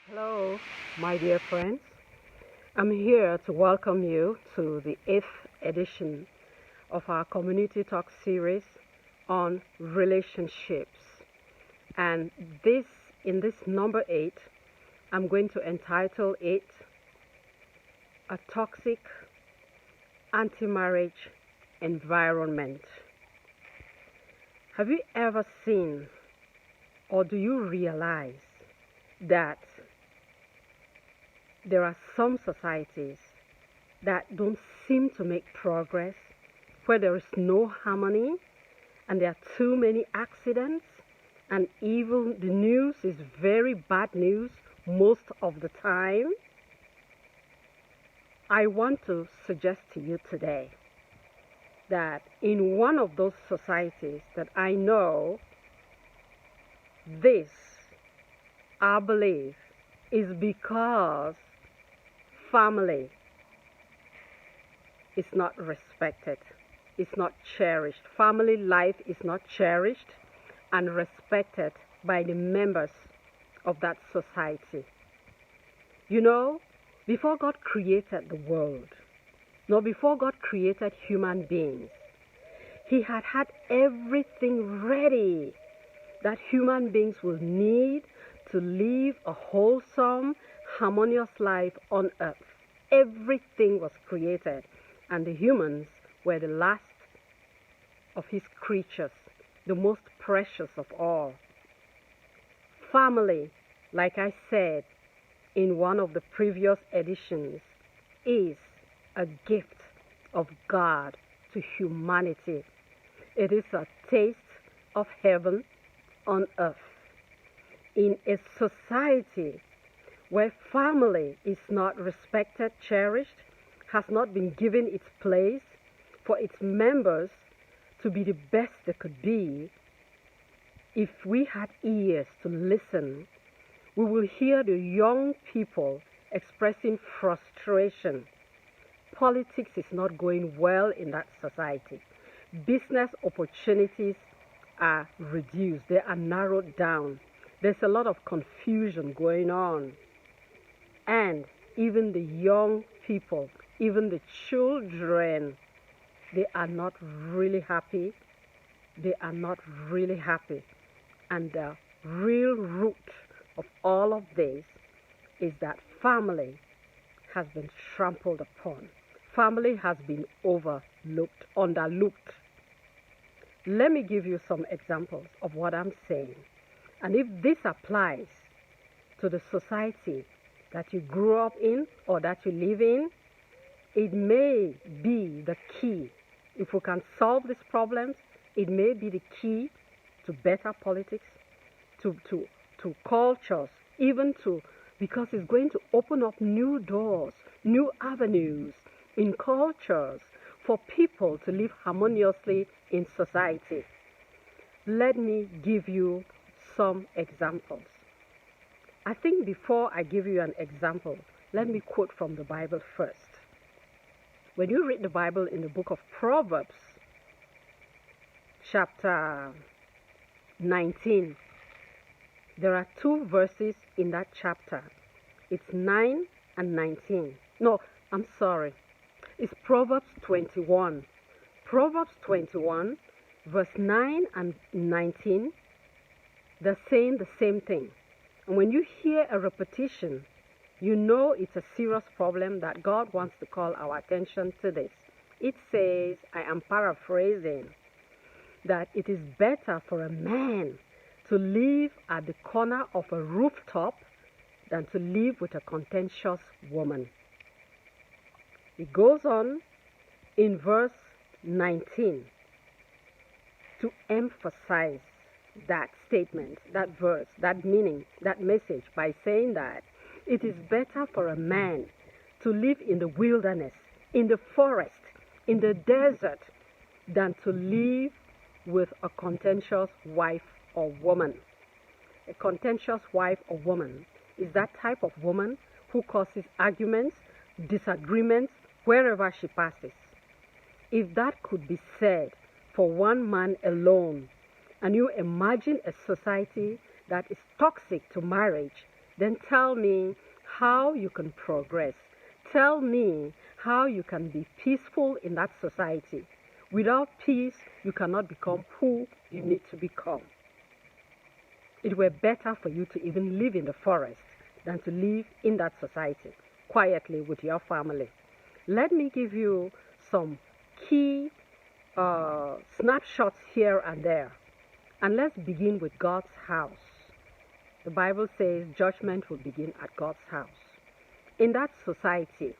Hello, my dear friends. I'm here to welcome you to the 8th edition of our Community Talk series on relationships. And in this number 8, I'm going to entitle it A Toxic Anti-Marriage Environment. Have you ever seen, or do you realize that there are some societies that don't seem to make progress, where there is no harmony and there are too many accidents, and even the news is very bad news most of the time? I want to suggest to you today that in one of those societies that I know, this, I believe, is because family is not respected, is not cherished. Family life is not cherished and respected by the members of that society. You know, before God created the world, before God created human beings, He had everything ready that human beings will need to live a wholesome, harmonious life on earth. Everything was created, and the humans were the last of His creatures, the most precious of all. Family, like I said in one of the previous editions, is a gift of God to humanity. It is a taste of heaven on earth. In a society where family is not respected, cherished, has not been given its place for its members to be the best they could be, if we had ears to listen, we will hear the young people expressing frustration. Politics is not going well in that society. Business opportunities are reduced, they are narrowed down. There's a lot of confusion going on. And even the young people, even the children, they are not really happy. They are not really happy. And the real root of all of this is that family has been trampled upon. Family has been overlooked, underlooked. Let me give you some examples of what I'm saying. And if this applies to the society that you grew up in or that you live in, it may be the key. If we can solve these problems, it may be the key to better politics, to cultures, because it's going to open up new doors, new avenues in cultures for people to live harmoniously in society. Let me give you some examples. I think before I give you an example, let me quote from the Bible first. When you read the Bible in the book of Proverbs, chapter 19, there are two verses in that chapter. It's 9 and 19. No, I'm sorry. It's Proverbs 21. Proverbs 21, verse 9 and 19, they're saying the same thing. And when you hear a repetition, you know it's a serious problem that God wants to call our attention to this. It says, I am paraphrasing, that it is better for a man to live at the corner of a rooftop than to live with a contentious woman. It goes on in verse 19 to emphasize that statement, that verse, that meaning, that message, by saying that it is better for a man to live in the wilderness, in the forest, in the desert, than to live with a contentious wife or woman. A contentious wife or woman is that type of woman who causes arguments, disagreements wherever she passes. If that could be said for one man alone, and you imagine a society that is toxic to marriage, then tell me how you can progress. Tell me how you can be peaceful in that society. Without peace, you cannot become who you need to become. It were better for you to even live in the forest than to live in that society quietly with your family. Let me give you some key snapshots here and there. And let's begin with God's house. The Bible says judgment will begin at God's house. In that society,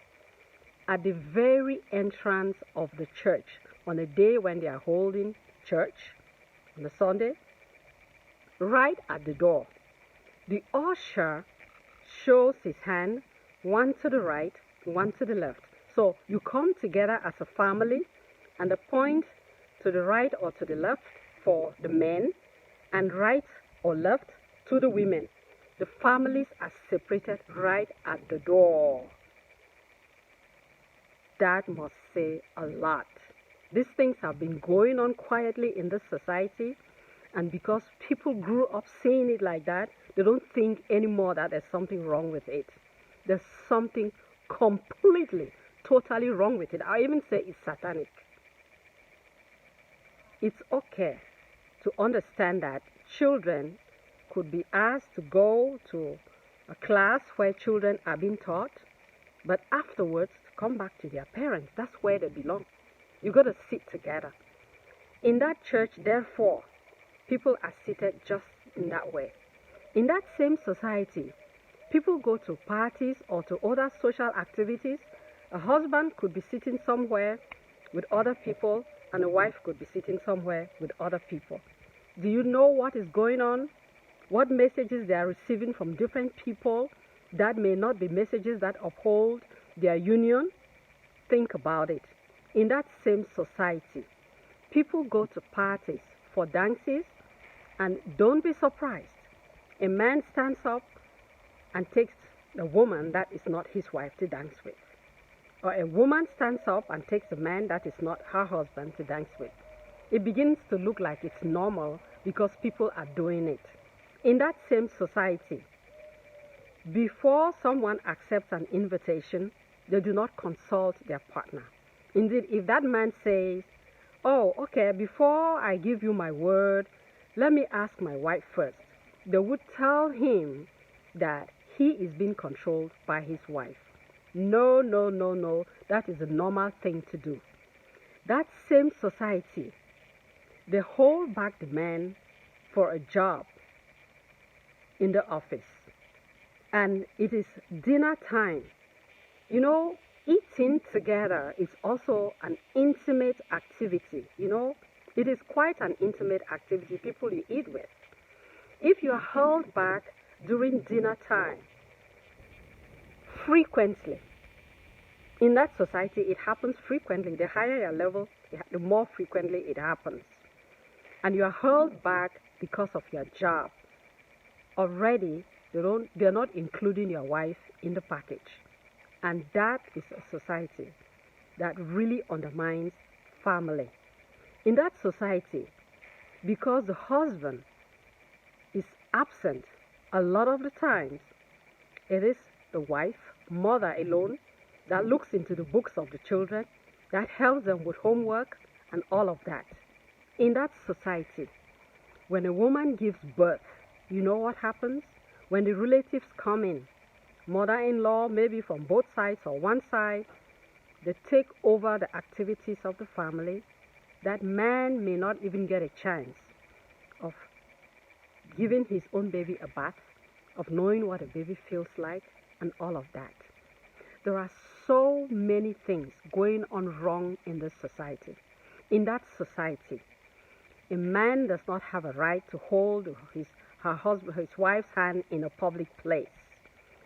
at the very entrance of the church, on a day when they are holding church, on a Sunday, right at the door, the usher shows his hand, one to the right, one to the left. So you come together as a family and point to the right or to the left for the men and right or left to the women. The families are separated right at the door. That must say a lot. These things have been going on quietly in this society, and because people grew up seeing it like that, they don't think anymore that there's something wrong with it. There's something completely, totally wrong with it. I even say it's satanic. It's okay to understand that children could be asked to go to a class where children are being taught, but afterwards to come back to their parents. That's where they belong. You got to sit together. In that church, therefore, people are seated just in that way. In that same society, people go to parties or to other social activities. A husband could be sitting somewhere with other people, and a wife could be sitting somewhere with other people. Do you know what is going on? What messages they are receiving from different people that may not be messages that uphold their union? Think about it. In that same society, people go to parties for dances, and don't be surprised. A man stands up and takes the woman that is not his wife to dance with. Or a woman stands up and takes a man that is not her husband to dance with. It begins to look like it's normal because people are doing it. In that same society, before someone accepts an invitation, they do not consult their partner. Indeed, if that man says, "Oh, okay, before I give you my word, let me ask my wife first," they would tell him that he is being controlled by his wife. No, no, no, no. That is a normal thing to do. That same society, they hold back the man for a job in the office. And it is dinner time. You know, eating together is also an intimate activity. You know, it is quite an intimate activity, people you eat with. If you are held back during dinner time, frequently, in that society, it happens frequently. The higher your level, the more frequently it happens. And you are held back because of your job. Already, they're not including your wife in the package. And that is a society that really undermines family. In that society, because the husband is absent a lot of the times, it is the wife, mother alone, that looks into the books of the children, that helps them with homework and all of that. In that society, when a woman gives birth, you know what happens? When the relatives come in, mother-in-law, maybe from both sides or one side, they take over the activities of the family. That man may not even get a chance of giving his own baby a bath, of knowing what a baby feels like, and all of that. There are so many things going on wrong in this society. In that society, a man does not have a right to hold his wife's hand in a public place.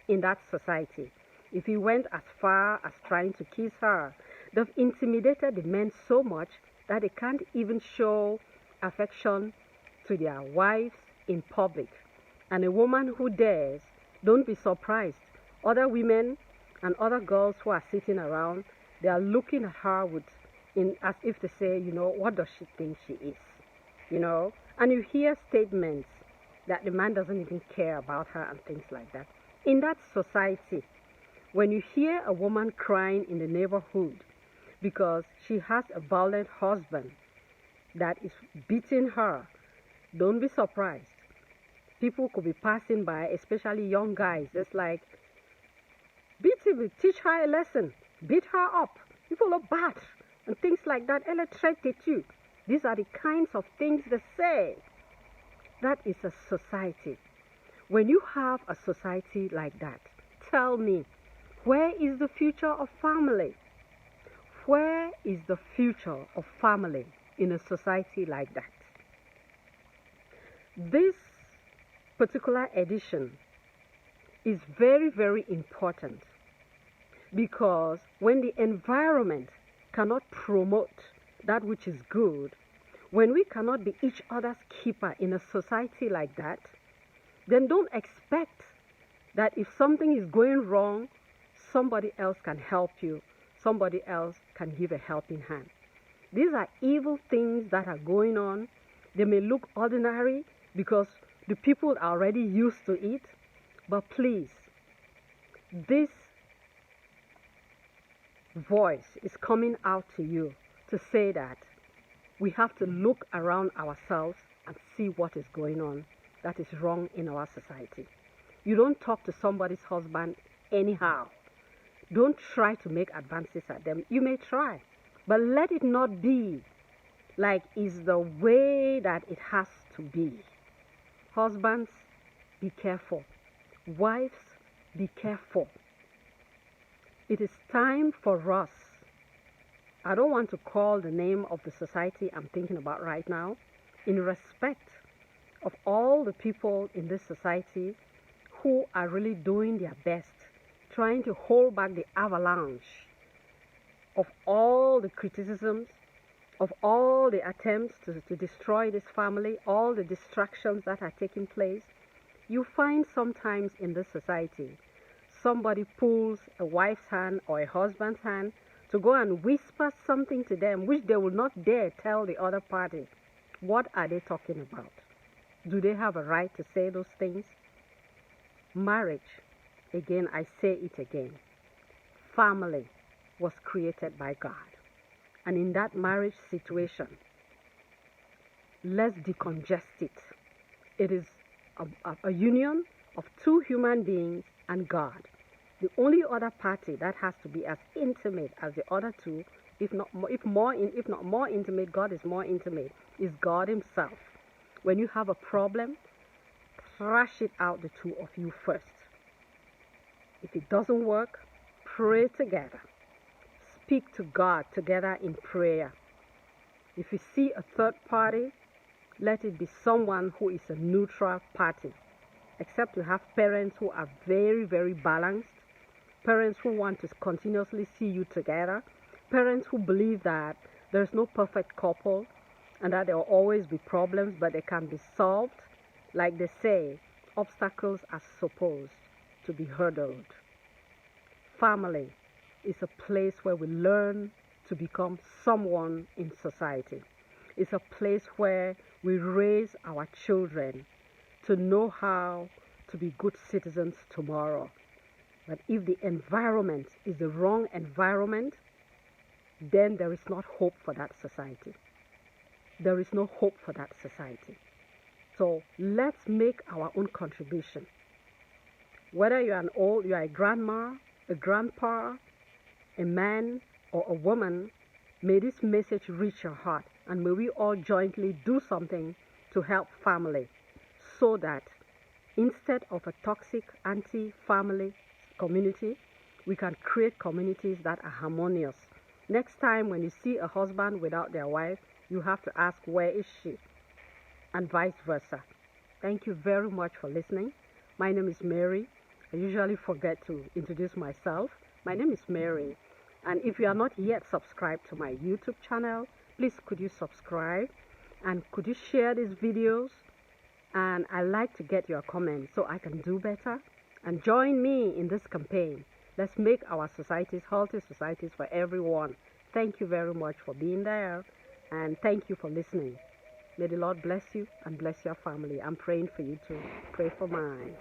In that society, if he went as far as trying to kiss her, they've intimidated the men so much that they can't even show affection to their wives in public. And a woman who dares, don't be surprised. Other women and other girls who are sitting around, they are looking at her as if to say, you know, what does she think she is? You know, and you hear statements that the man doesn't even care about her and things like that. In that society, when you hear a woman crying in the neighborhood because she has a violent husband that is beating her, don't be surprised. People could be passing by, especially young guys. It's like, beat him, teach her a lesson, beat her up. People are bad, and things like that. Electrocute you. These are the kinds of things they say. That is a society. When you have a society like that, tell me, where is the future of family? Where is the future of family in a society like that? This particular edition is very, very important, because when the environment cannot promote that which is good, when we cannot be each other's keeper in a society like that, then don't expect that if something is going wrong, somebody else can help you, somebody else can give a helping hand. These are evil things that are going on. They may look ordinary because the people are already used to it, but please, this voice is coming out to you to say that we have to look around ourselves and see what is going on that is wrong in our society. You don't talk to somebody's husband anyhow. Don't try to make advances at them. You may try, but let it not be like it's the way that it has to be. Husbands, be careful. Wives, be careful. It is time for us. I don't want to call the name of the society I'm thinking about right now, in respect of all the people in this society who are really doing their best, trying to hold back the avalanche of all the criticisms, of all the attempts to destroy this family, all the distractions that are taking place. You find sometimes in this society, somebody pulls a wife's hand or a husband's hand to go and whisper something to them which they will not dare tell the other party. What are they talking about? Do they have a right to say those things? Marriage, again, I say it again, family was created by God. And in that marriage situation, let's decongest it. It is a union of two human beings and God. The only other party that has to be as intimate as the other two, if not more intimate, God is more intimate, is God Himself. When you have a problem, thrash it out, the two of you first. If it doesn't work, pray together. Speak to God together in prayer. If you see a third party, let it be someone who is a neutral party. Except you have parents who are very, very balanced, parents who want to continuously see you together, parents who believe that there's no perfect couple and that there will always be problems, but they can be solved. Like they say, obstacles are supposed to be hurdled. Family is a place where we learn to become someone in society. It's a place where we raise our children to know how to be good citizens tomorrow. But if the environment is the wrong environment, then there is not hope for that society. There is no hope for that society. So let's make our own contribution. Whether you are a grandma, a grandpa, a man, or a woman, may this message reach your heart, and may we all jointly do something to help family, so that instead of a toxic anti-family community, we can create communities that are harmonious. Next time when you see a husband without their wife, you have to ask, where is she? And vice versa. Thank you very much for listening. My name is Mary. I usually forget to introduce myself. My name is Mary. And if you are not yet subscribed to my YouTube channel, please could you subscribe and could you share these videos? And I like to get your comments so I can do better. And join me in this campaign. Let's make our societies healthy societies for everyone. Thank you very much for being there. And thank you for listening. May the Lord bless you and bless your family. I'm praying for you too. Pray for mine.